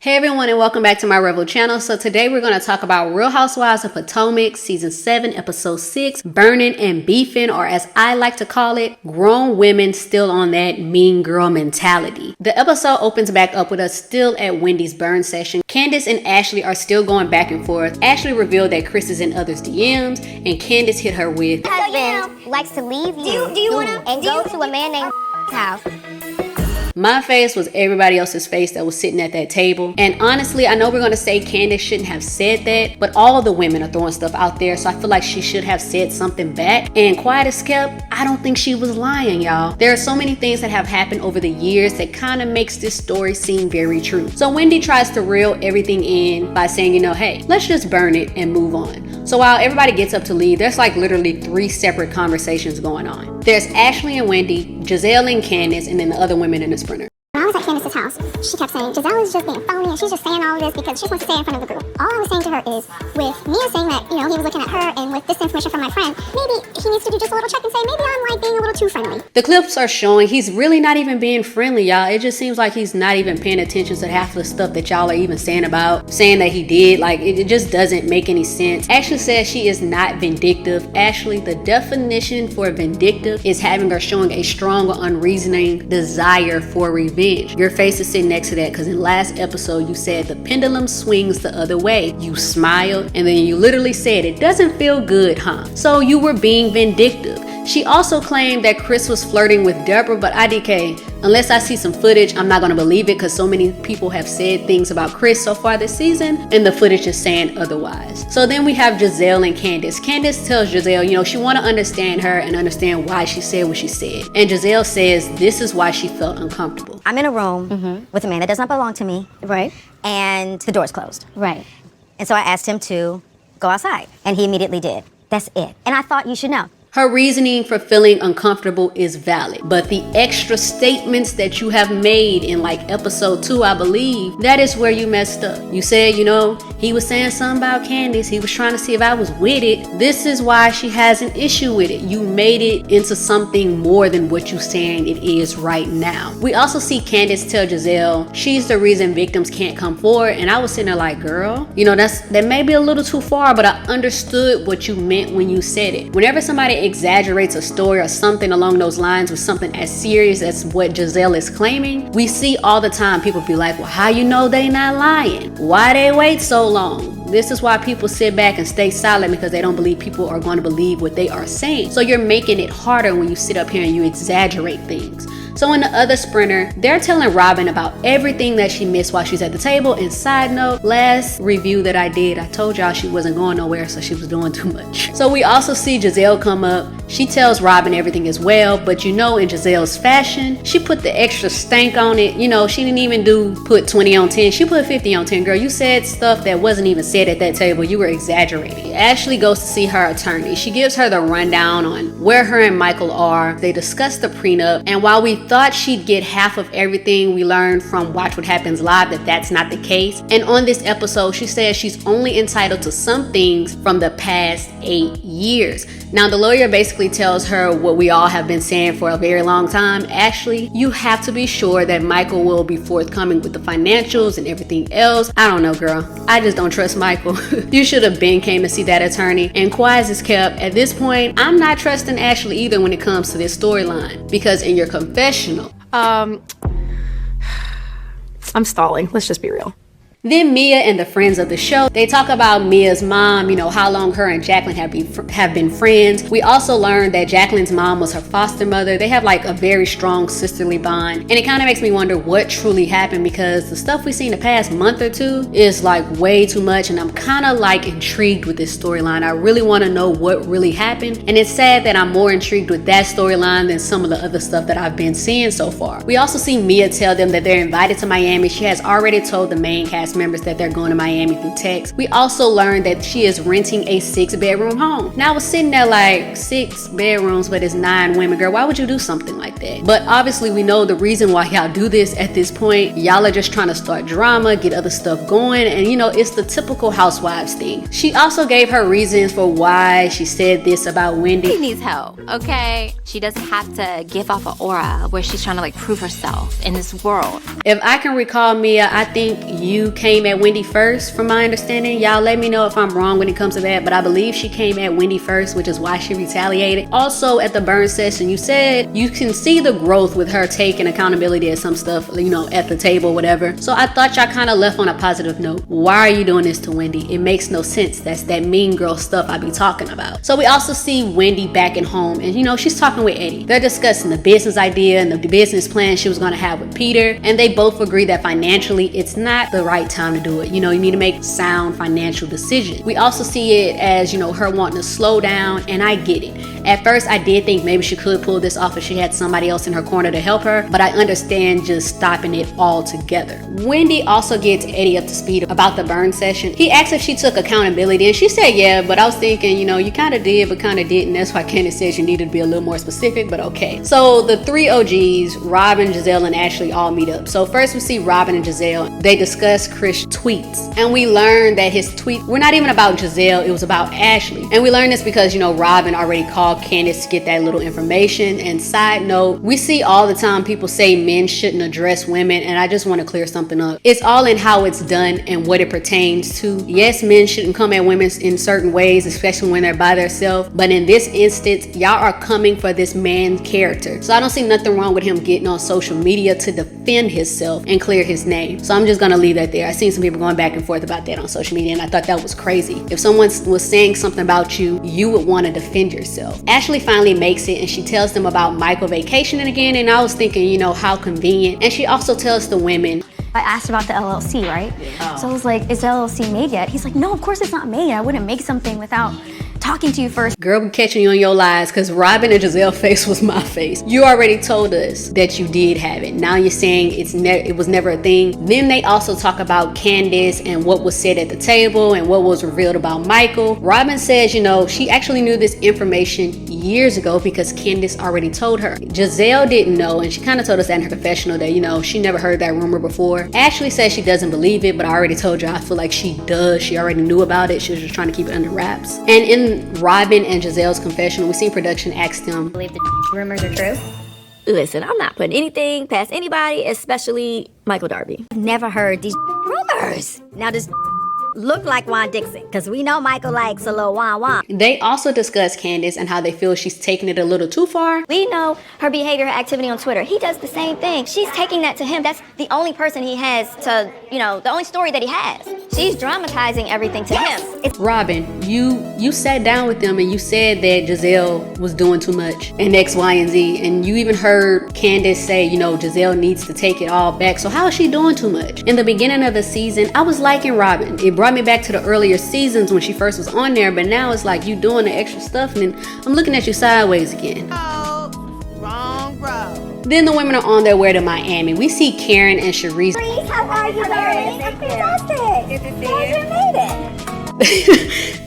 Hey everyone, and welcome back to my Revel channel. So today we're going to talk about Real Housewives of Potomac season 7 episode 6, Burning and Beefing, or as I like to call it, grown women still on that mean girl mentality. The episode opens back up with us still at Wendy's burn session. Candace and Ashley are still going back and forth. Ashley revealed that Chris is in others DMs, and Candace hit her with, husband likes to leave you and go to a man named house. My face was everybody else's face that was sitting at that table. And honestly, I know we're going to say Candace shouldn't have said that, but all the women are throwing stuff out there, so I feel like she should have said something back. And quiet as kept, I don't think she was lying, y'all. There are so many things that have happened over the years that kind of makes this story seem very true. So Wendy tries to reel everything in by saying, hey, let's just burn it and move on. So while everybody gets up to leave, there's like literally 3 separate conversations going on. There's Ashley and Wendy, Giselle and Candace, and then the other women in the sprinter. When I was at Candace's house, she kept saying, Giselle is just being phony and she's just saying all of this because she wants to say it in front of the group. All I was saying to her is, with Mia saying that, he was looking at her, and with this information from my friend, maybe he needs to do just a little check and say, maybe I'm like being a little too friendly. The clips are showing he's really not even being friendly, y'all. It just seems like he's not even paying attention to half the stuff that y'all are even saying that he did. Like, it just doesn't make any sense. Ashley says she is not vindictive. Ashley, the definition for vindictive is having or showing a strong or unreasoning desire for revenge. Your face is sitting next to that because in last episode you said the pendulum swings the other way. You smiled and then you literally said it doesn't feel good, huh? So you were being vindictive. She also claimed that Chris was flirting with Deborah, but IDK, unless I see some footage, I'm not going to believe it because so many people have said things about Chris so far this season and the footage is saying otherwise. So then we have Giselle and Candace. Candace tells Giselle, she want to understand her and understand why she said what she said. And Giselle says this is why she felt uncomfortable. I'm in a room with a man that does not belong to me. Right. And the door's closed. Right. And so I asked him to go outside, and he immediately did. That's it. And I thought you should know. Her reasoning for feeling uncomfortable is valid, but the extra statements that you have made in like episode 2, I believe, that is where you messed up. You said, he was saying something about Candace. He was trying to see if I was with it. This is why she has an issue with it. You made it into something more than what you're saying it is right now. We also see Candace tell Giselle she's the reason victims can't come forward, and I was sitting there like, girl, that may be a little too far, but I understood what you meant when you said it. Whenever somebody exaggerates a story or something along those lines with something as serious as what Giselle is claiming, we see all the time people be like, well, how you know they not lying? Why they wait so long? This is why people sit back and stay silent, because they don't believe people are going to believe what they are saying. So you're making it harder when you sit up here and you exaggerate things. So in the other sprinter, they're telling Robin about everything that she missed while she's at the table. And side note, last review that I did, I told y'all she wasn't going nowhere, so she was doing too much. So we also see Giselle come up. She tells Robin everything as well, but in Giselle's fashion, she put the extra stank on it. She didn't even put 20 on 10. She put 50 on 10. Girl, you said stuff that wasn't even said at that table. You were exaggerating. Ashley goes to see her attorney. She gives her the rundown on where her and Michael are. They discuss the prenup, and while we thought she'd get half of everything, we learned from Watch What Happens Live that that's not the case. And on this episode, she says she's only entitled to some things from the past 8 years. Now, the lawyer basically tells her what we all have been saying for a very long time. Ashley, you have to be sure that Michael will be forthcoming with the financials and everything else. I don't know, girl. I just don't trust Michael. You should have been came to see that attorney. And quiet as kept, at this point, I'm not trusting Ashley either when it comes to this storyline. Because in your confessional, I'm stalling. Let's just be real. Then Mia and the friends of the show, they talk about Mia's mom, how long her and Jacqueline have been friends. We also learned that Jacqueline's mom was her foster mother. They have like a very strong sisterly bond. And it kind of makes me wonder what truly happened, because the stuff we see in the past month or 2 is like way too much. And I'm kind of like intrigued with this storyline. I really want to know what really happened. And it's sad that I'm more intrigued with that storyline than some of the other stuff that I've been seeing so far. We also see Mia tell them that they're invited to Miami. She has already told the main cast members that they're going to Miami through text. We also learned that she is renting a 6-bedroom home. Now I was sitting there like, 6 bedrooms, but it's 9 women. Girl, why would you do something like that? But obviously we know the reason why y'all do this at this point. Y'all are just trying to start drama, get other stuff going, and it's the typical housewives thing. She also gave her reasons for why she said this about Wendy. She needs help, okay? She doesn't have to give off an aura where she's trying to prove herself in this world. If I can recall, Mia, I think you came at Wendy first, from my understanding. Y'all let me know if I'm wrong when it comes to that, but I believe she came at Wendy first, which is why she retaliated. Also, at the burn session, you said you can see the growth with her taking accountability at some stuff, you know, at the table, whatever. So I thought y'all kind of left on a positive note. Why are you doing this to Wendy? It makes no sense. That's that mean girl stuff I be talking about. So we also see Wendy back at home, and you know, she's talking with Eddie. They're discussing the business idea and the business plan she was going to have with Peter, and they both agree that financially it's not the right time to do it. You know, you need to make sound financial decisions. We also see it as, you know, her wanting to slow down, and I get it. At first I did think maybe she could pull this off if she had somebody else in her corner to help her, but I understand just stopping it all together. Wendy also gets Eddie up to speed about the burn session. He asked if she took accountability, and she said yeah, but I was thinking, you know, you kind of did but kind of didn't. That's why Candace says you needed to be a little more specific, but okay. So the three OGs, Robin, Giselle, and Ashley all meet up. So first we see Robin and Giselle. They discuss Chris' tweets, and we learn that his tweets were not even about Giselle, it was about Ashley. And we learned this because, you know, Robin already called Candace to get that little information. And side note, we see all the time people say men shouldn't address women, and I just want to clear something up. It's all in how it's done and what it pertains to. Yes, men shouldn't come at women in certain ways, especially when they're by themselves, but in this instance, y'all are coming for this man's character. So I don't see nothing wrong with him getting on social media to defend himself and clear his name. So I'm just gonna leave that there. I seen some people going back and forth about that on social media, and I thought that was crazy. If someone was saying something about you, you would want to defend yourself. Ashley finally makes it, and she tells them about Michael vacationing again, and I was thinking, you know, how convenient. And she also tells the women, I asked about the LLC, right? So I was like, is the LLC made yet? He's like, no, of course it's not made. I wouldn't make something without talking to you first. girl, we catching you on your lies, because Robin and Giselle face was my face. You already told us that you did have it. Now you're saying it was never a thing. Then they also talk about Candace and what was said at the table and what was revealed about Michael. Robin says, you know, she actually knew this information years ago because Candace already told her. Giselle didn't know, and she kind of told us that in her confessional that, you know, she never heard that rumor before. Ashley says she doesn't believe it, but I already told you I feel like she does. She already knew about it. She was just trying to keep it under wraps. And in Robin and Giselle's confessional, we see production ask them, Believe the rumors are true? Listen, I'm not putting anything past anybody, especially Michael Darby. Never heard these rumors. Now this look like Juan Dixon, because we know Michael likes a little Juan. They also discuss Candace and how they feel she's taking it a little too far. We know her behavior, her activity on Twitter. He does the same thing. She's taking that to him. That's the only person he has to, you know, the only story that he has. She's dramatizing everything to him. Robin, you sat down with them and you said that Giselle was doing too much and X, Y, and Z. And you even heard Candace say, you know, Giselle needs to take it all back. So how is she doing too much? In the beginning of the season, I was liking Robin. It brought me back to the earlier seasons when she first was on there, but now it's like you doing the extra stuff and then I'm looking at you sideways again. Oh, wrong road. Then the women are on their way to Miami. We see Karen and Sharice. How are you, darling? I'm fantastic. Good to see you. You made it.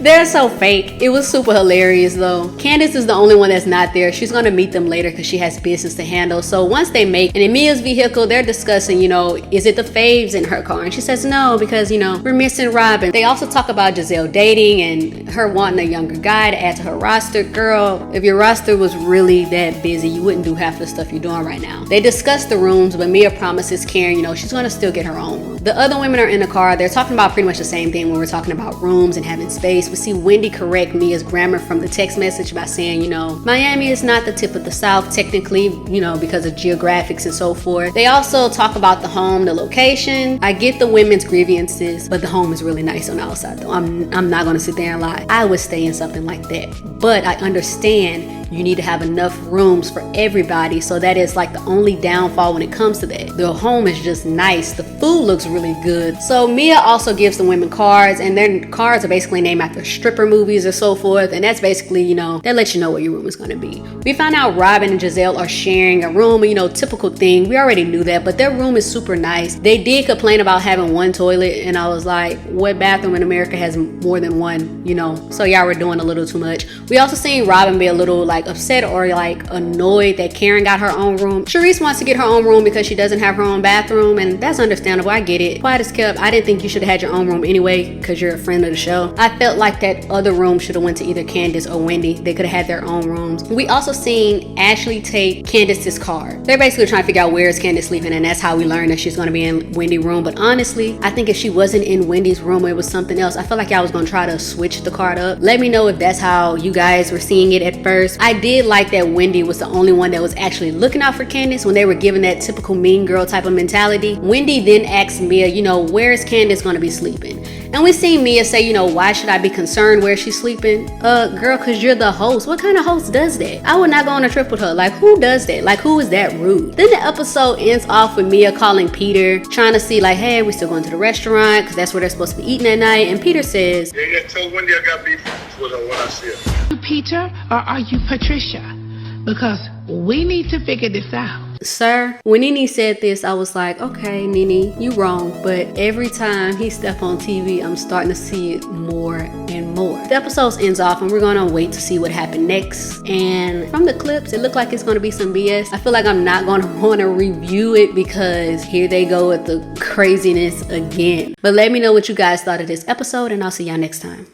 They're so fake. It was super hilarious though. Candace is the only one that's not there. She's gonna meet them later because she has business to handle. So once they make in Emia's vehicle, they're discussing, you know, is it the faves in her car? And she says no, because, you know, we're missing Robin. They also talk about Giselle dating and her wanting a younger guy to add to her roster. Girl, if your roster was really that busy, you wouldn't do half the stuff you're doing right now. They discuss the rooms, but Mia promises Karen, you know, she's gonna still get her own room. The other women are in the car. They're talking about pretty much the same thing when we're talking about rooms and having space. We see Wendy correct Mia's grammar from the text message by saying, you know, Miami is not the tip of the South technically, you know, because of geographics and so forth. They also talk about the home, the location. I get the women's grievances, but the home is really nice on the outside though. I'm not gonna sit there and lie. I would stay in something like that, but I understand you need to have enough rooms for everybody, so that is like the only downfall when it comes to that. The home is just nice. The food looks really good. So Mia also gives the women cards, and their cards are basically named after stripper movies or so forth, and that's basically, you know, that lets you know what your room is going to be. We find out Robin and Giselle are sharing a room, you know, typical thing. We already knew that, but their room is super nice. They did complain about having one toilet, and I was like, what bathroom in America has more than one, you know? So y'all were doing a little too much. We also seen Robin be a little like like upset or like annoyed that Karen got her own room. Charisse wants to get her own room because she doesn't have her own bathroom, and that's understandable. I get it. Quiet as kept. I didn't think you should have had your own room anyway because you're a friend of the show. I felt like that other room should have went to either Candace or Wendy. They could have had their own rooms. We also seen Ashley take Candace's car. They're basically trying to figure out where is Candace sleeping, and that's how we learned that she's going to be in Wendy's room. But honestly, I think if she wasn't in Wendy's room, it was something else. I feel like y'all was going to try to switch the card up. Let me know if that's how you guys were seeing it at first. I did like that Wendy was the only one that was actually looking out for Candace when they were given that typical mean girl type of mentality. Wendy then asked Mia, you know, where is Candace going to be sleeping? And we seen Mia say, you know, why should I be concerned where she's sleeping? Girl, cause you're the host. What kind of host does that? I would not go on a trip with her. Like, who does that? Like, who is that rude? Then the episode ends off with Mia calling Peter, trying to see like, hey, we still going to the restaurant? Cause that's where they're supposed to be eating at night. And Peter says, Yeah, tell Wendy I got beef with her when I see her. You Peter or are you Patricia? Because we need to figure this out. Sir, when Nene said this, I was like, okay, Nene, you wrong. But every time he step on TV, I'm starting to see it more and more. The episode ends off and we're gonna wait to see what happened next. And from the clips, it looked like it's gonna be some BS. I feel like I'm not gonna wanna review it because here they go with the craziness again. But let me know what you guys thought of this episode and I'll see y'all next time.